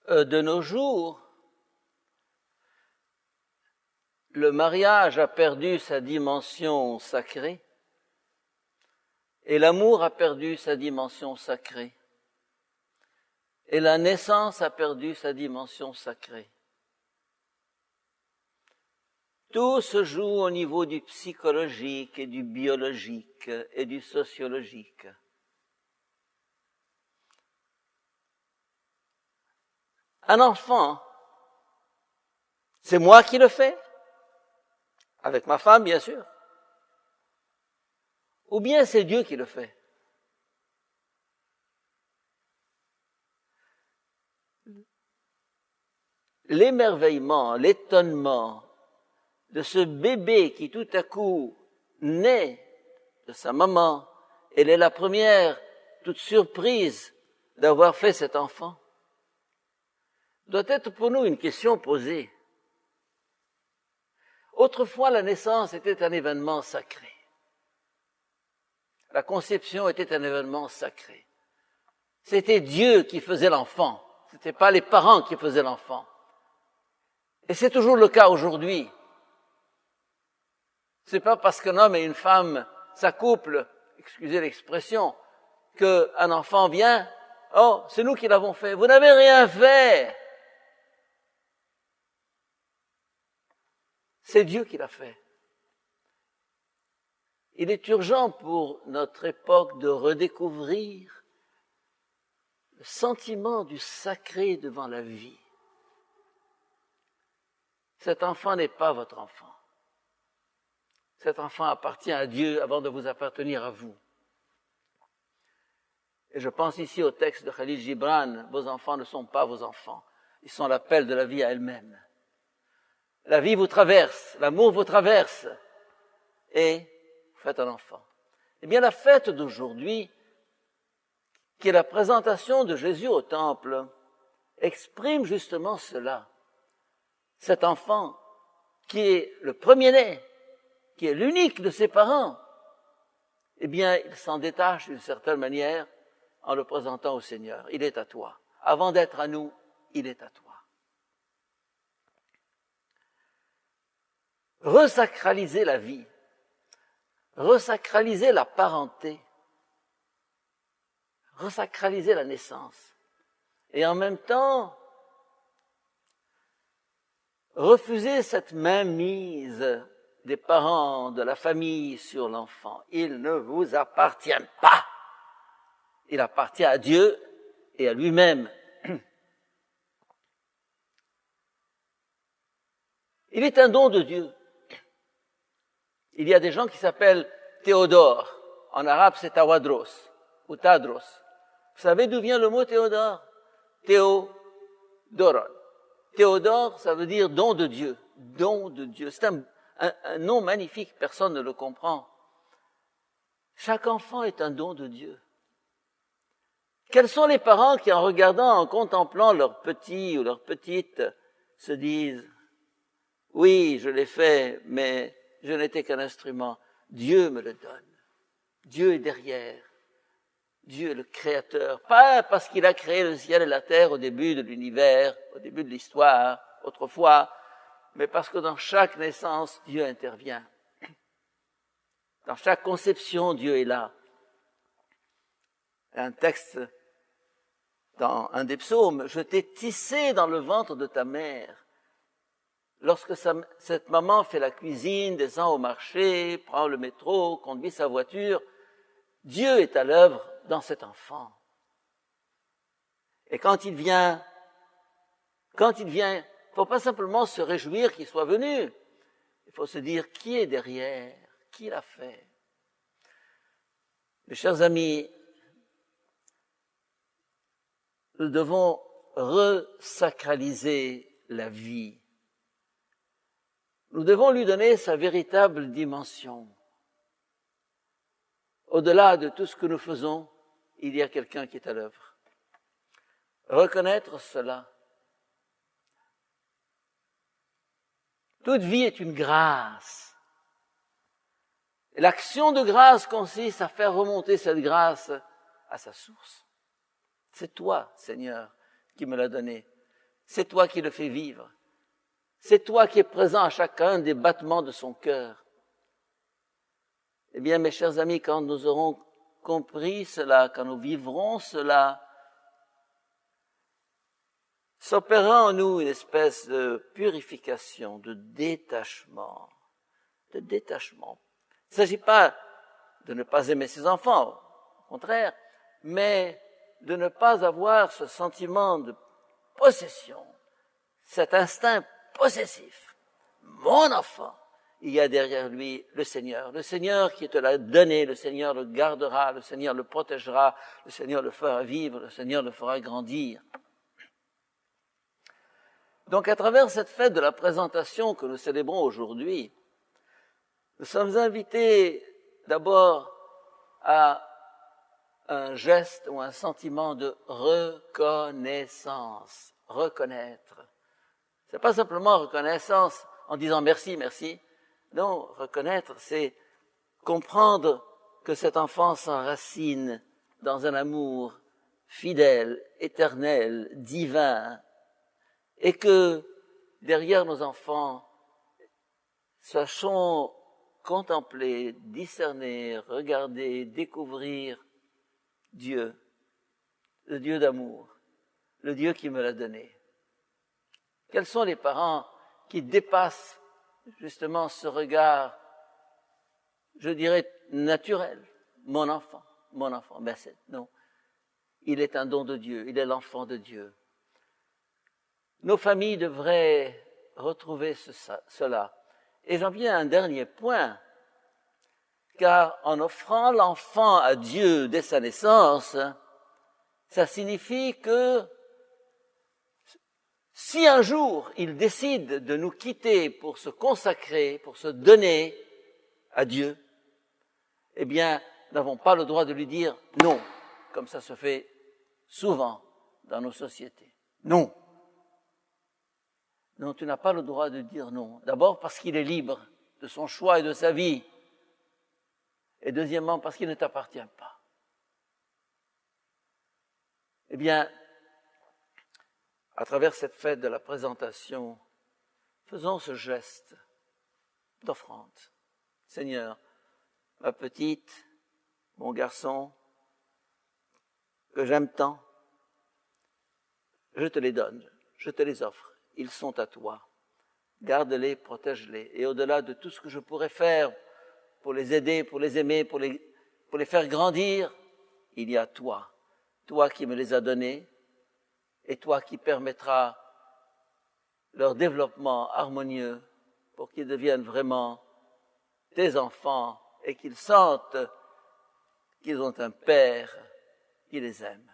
De nos jours, le mariage a perdu sa dimension sacrée et l'amour a perdu sa dimension sacrée et la naissance a perdu sa dimension sacrée. Tout se joue au niveau du psychologique et du biologique et du sociologique. Un enfant, c'est moi qui le fais, avec ma femme bien sûr, ou bien c'est Dieu qui le fait. L'émerveillement, l'étonnement de ce bébé qui tout à coup naît de sa maman, elle est la première, toute surprise d'avoir fait cet enfant, doit être pour nous une question posée. Autrefois, la naissance était un événement sacré. La conception était un événement sacré. C'était Dieu qui faisait l'enfant. Ce n'était pas les parents qui faisaient l'enfant. Et c'est toujours le cas aujourd'hui. C'est pas parce qu'un homme et une femme s'accouplent, excusez l'expression, qu'un enfant vient, oh, c'est nous qui l'avons fait. Vous n'avez rien fait. C'est Dieu qui l'a fait. Il est urgent pour notre époque de redécouvrir le sentiment du sacré devant la vie. Cet enfant n'est pas votre enfant. Cet enfant appartient à Dieu avant de vous appartenir à vous. Et je pense ici au texte de Khalil Gibran, vos enfants ne sont pas vos enfants, ils sont l'appel de la vie à elle-même. La vie vous traverse, l'amour vous traverse, et vous faites un enfant. Eh bien, la fête d'aujourd'hui, qui est la présentation de Jésus au temple, exprime justement cela. Cet enfant, qui est le premier-né, qui est l'unique de ses parents, eh bien, il s'en détache d'une certaine manière en le présentant au Seigneur. Il est à toi. Avant d'être à nous, il est à toi. Resacraliser la vie, resacraliser la parenté, resacraliser la naissance, et en même temps refuser cette mainmise des parents, de la famille sur l'enfant. Il ne vous appartient pas. Il appartient à Dieu et à lui-même. Il est un don de Dieu. Il y a des gens qui s'appellent Théodore. En arabe, c'est Tawadros ou Tadros. Vous savez d'où vient le mot Théodore? Théodoron. Théodore, ça veut dire don de Dieu. Don de Dieu. C'est un nom magnifique, personne ne le comprend. Chaque enfant est un don de Dieu. Quels sont les parents qui, en regardant, en contemplant leur petit ou leur petite, se disent « Oui, je l'ai fait, mais je n'étais qu'un instrument. Dieu me le donne. Dieu est derrière. Dieu est le créateur. Pas parce qu'il a créé le ciel et la terre au début de l'univers, au début de l'histoire, autrefois, mais parce que dans chaque naissance, Dieu intervient. Dans chaque conception, Dieu est là. Un texte dans un des psaumes, « Je t'ai tissé dans le ventre de ta mère ». Lorsque cette maman fait la cuisine, descend au marché, prend le métro, conduit sa voiture, Dieu est à l'œuvre dans cet enfant. Et quand il vient, il faut pas simplement se réjouir qu'il soit venu. Il faut se dire qui est derrière, qui l'a fait. Mes chers amis, nous devons resacraliser la vie. Nous devons lui donner sa véritable dimension. au-delà de tout ce que nous faisons, il y a quelqu'un qui est à l'œuvre. Reconnaître cela. Toute vie est une grâce. Et l'action de grâce consiste à faire remonter cette grâce à sa source. C'est toi, Seigneur, qui me l'as donné. C'est toi qui le fais vivre. C'est toi qui es présent à chacun des battements de son cœur. Eh bien, mes chers amis, quand nous aurons compris cela, quand nous vivrons cela, s'opérera en nous une espèce de purification, de détachement. Il ne s'agit pas de ne pas aimer ses enfants, au contraire, mais de ne pas avoir ce sentiment de possession, cet instinct possessif. Mon enfant, il y a derrière lui le Seigneur qui te l'a donné, le Seigneur le gardera, le Seigneur le protégera, le Seigneur le fera vivre, le Seigneur le fera grandir. Donc, à travers cette fête de la présentation que nous célébrons aujourd'hui, nous sommes invités d'abord à un geste ou un sentiment de reconnaissance. Reconnaître. C'est pas simplement reconnaissance en disant merci, merci. Non, reconnaître, c'est comprendre que cet enfant s'enracine dans un amour fidèle, éternel, divin, et que derrière nos enfants, sachons contempler, discerner, regarder, découvrir Dieu, le Dieu d'amour, le Dieu qui me l'a donné. Quels sont les parents qui dépassent justement ce regard, je dirais, naturel? Mon enfant, ben non. Il est un don de Dieu, il est l'enfant de Dieu. Nos familles devraient retrouver cela. Et j'en viens à un dernier point, car en offrant l'enfant à Dieu dès sa naissance, ça signifie que si un jour il décide de nous quitter pour se consacrer, pour se donner à Dieu, eh bien, nous n'avons pas le droit de lui dire non, comme ça se fait souvent dans nos sociétés. Non. Non, tu n'as pas le droit de dire non. D'abord parce qu'il est libre de son choix et de sa vie. Et deuxièmement, parce qu'il ne t'appartient pas. Eh bien, à travers cette fête de la présentation, faisons ce geste d'offrande. Seigneur, ma petite, mon garçon, que j'aime tant, je te les donne, je te les offre. Ils sont à toi. Garde-les, protège-les. Et au-delà de tout ce que je pourrais faire pour les aider, pour les aimer, pour les faire grandir, il y a toi. Toi qui me les as donnés et toi qui permettras leur développement harmonieux pour qu'ils deviennent vraiment tes enfants et qu'ils sentent qu'ils ont un Père qui les aime.